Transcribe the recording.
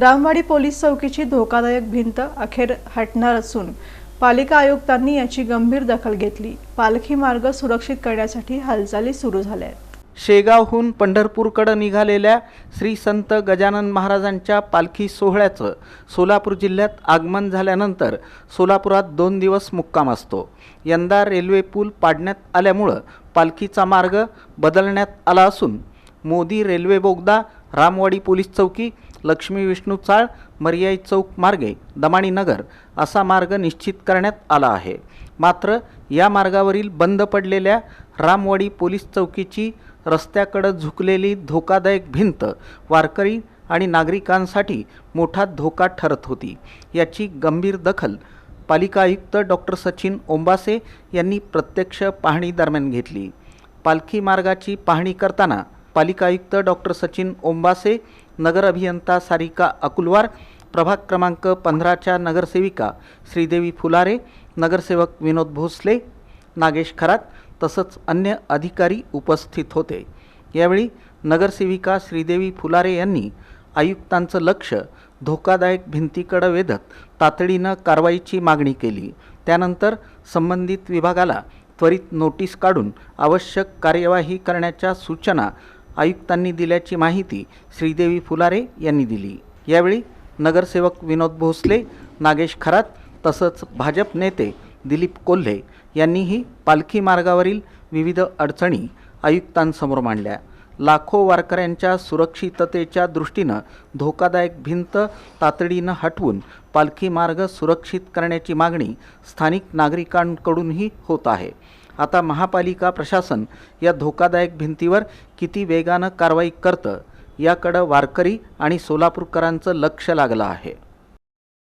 Ramwadi police चौकीची धोकादायक भिंत अखेर हटणार असून पालिका आयुक्तांनी याची गंभीर दखल घेतली। पालखी मार्ग सुरक्षित करण्यासाठी हालचाली सुरू झाल्या आहेत। शेगावहून पंढरपूरकडे निघालेल्या श्री संत गजानन महाराजांच्या पालखी सोहळ्याचं सोलापूर जिल्ह्यात आगमन झाल्यानंतर सोलापुरात 2 दिवस मुक्काम असतो। यंदा रेल्वे पूल पाडण्यात आल्यामुळे पालखीचा मार्ग बदलण्यात आला असून मोदी रेल्वे बोगदा, रामवाडी पोलीस चौकी, लक्ष्मी विष्णू चाळ, मर्याई चौक मार्गे दमाणी नगर असा मार्ग निश्चित करण्यात आला आहे। मात्र या मार्गावरील बंद पडलेल्या रामवाडी पोलीस चौकीची रस्त्याकडे झुकलेली धोकादायक भिंत वारकरी आणि नागरिकांसाठी मोठा धोका ठरत होती। याची गंभीर दखल पालिका आयुक्त डॉक्टर सचिन ओंबासे यांनी प्रत्यक्ष पाहणी दरम्यान घेतली। पालखी मार्गाची पाहणी करताना पालिका आयुक्त डॉक्टर सचिन ओंबासे, नगर अभियंता सारिका अकुलवार, प्रभाग क्रमांक 15च्या नगरसेविका श्रीदेवी फुलारे, नगरसेवक विनोद भोसले, नागेश खरात तसंच अन्य अधिकारी उपस्थित होते। यावेळी नगरसेविका श्रीदेवी फुलारे यांनी आयुक्तांचं लक्ष धोकादायक भिंतीकडे वेधत तातडीनं कारवाईची मागणी केली। त्यानंतर संबंधित विभागाला त्वरित नोटीस काढून आवश्यक कार्यवाही करण्याच्या सूचना आयुक्तांनी दिल्याची माहिती श्रीदेवी फुलारे यांनी दिली। यावेळी नगरसेवक विनोद भोसले, नागेश खरात तसंच भाजप नेते दिलीप कोल्हे यांनीही पालखी मार्गावरील विविध अडचणी आयुक्तांसमोर मांडल्या। लाखो वारकऱ्यांच्या सुरक्षिततेच्या दृष्टीनं धोकादायक भिंत तातडीनं हटवून पालखी मार्ग सुरक्षित करण्याची मागणी स्थानिक नागरिकांकडूनही होत आहे। आता महापालिका प्रशासन या धोकादायक भिंतीवर किती वेगानं कारवाई करतं याकडे वारकरी आणि सोलापूरकरांचं लक्ष लागलं आहे।